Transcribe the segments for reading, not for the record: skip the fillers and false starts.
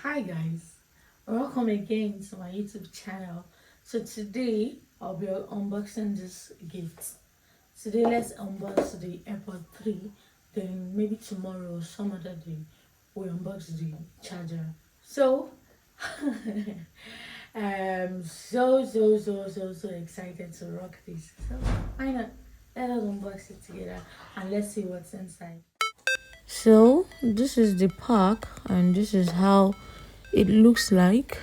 Hi guys, welcome again to my YouTube channel. So today I'll be unboxing this gift. Today let's unbox the AirPod 3, then maybe tomorrow or some other day we'll unbox the charger. So I'm so excited to rock this. So why not? Let us unbox it together and let's see what's inside. So this is the pack and this is how it looks like.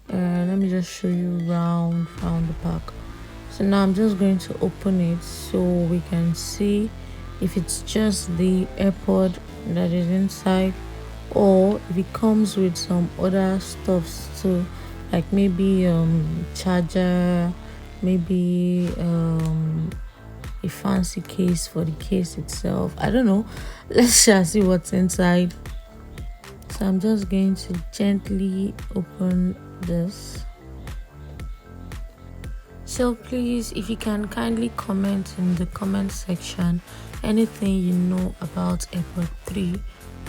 Let me just show you round the pack. So now I'm just going to open it so we can see if it's just the AirPod that is inside or if it comes with some other stuffs too, like maybe charger, maybe a fancy case for the case itself. I don't know. Let's just see what's inside. So I'm just going to gently open this. So please, if you can kindly comment in the comment section anything you know about AirPod 3,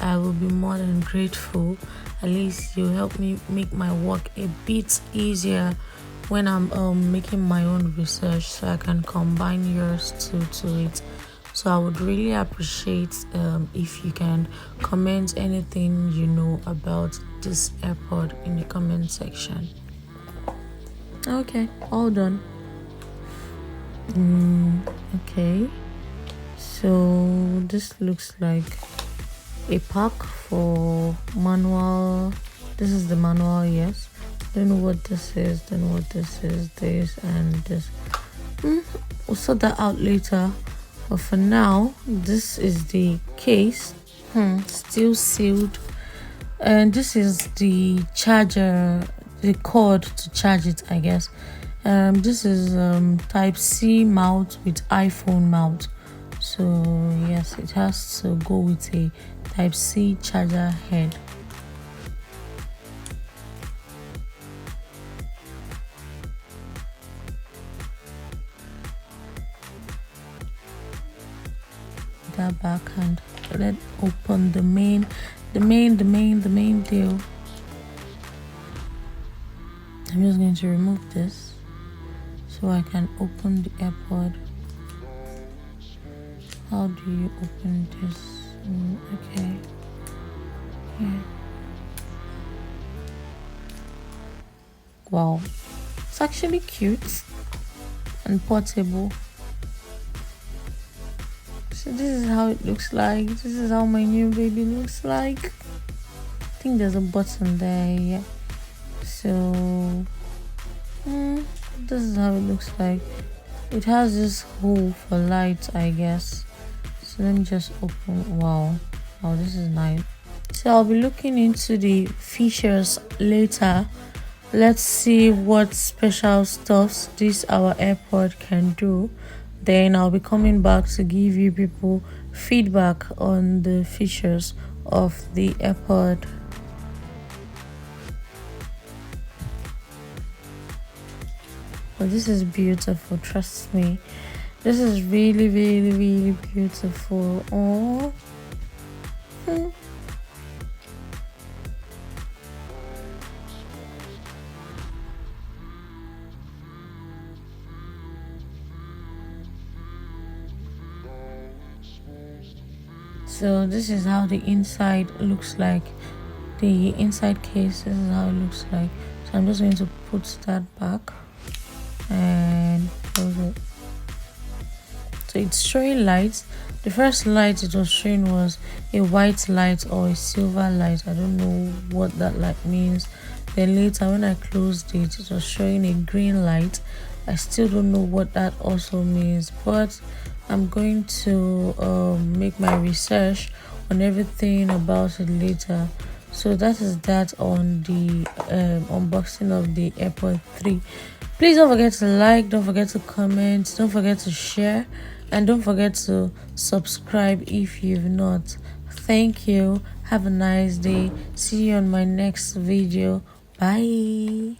I will be more than grateful. At least you help me make my work a bit easier when I'm making my own research, so I can combine yours to it. So I would really appreciate if you can comment anything you know about this AirPod in the comment section. Okay, all done. Okay, so this looks like a pack for manual. This is the manual, yes. Don't know what this is, don't know what this is, this and this. We'll sort that out later. But for now, this is the case, still sealed, and this is the charger, the cord to charge it, I guess. This is type C mount with iPhone mount, so yes, it has to go with a type C charger head. That back and let's open the main deal. I'm just going to remove this so I can open the AirPod. How do you open this? Okay. Yeah. Wow, it's actually cute and portable. So this is how it looks like. This is how my new baby looks like. I think there's a button there, yeah. So this is how it looks like. It has this hole for light, I guess. So let me just open. Wow, this is nice. So I'll be looking into the features later. Let's see what special stuffs this our AirPod can do. Then I'll be coming back to give you people feedback on the features of the AirPod. But this is beautiful, trust me. This is really beautiful. Oh. So this is how the inside looks like. The inside case, this is how it looks like. So I'm just going to put that back and close it. So it's showing lights. The first light it was showing was a white light or a silver light. I don't know what that light means. Then later when I closed it, it was showing a green light. I still don't know what that also means, but I'm going to make my research on everything about it later. So that is that on the unboxing of the AirPod 3. Please don't forget to like, don't forget to comment, don't forget to share, and don't forget to subscribe if you've not. Thank you. Have a nice day. See you on my next video. Bye.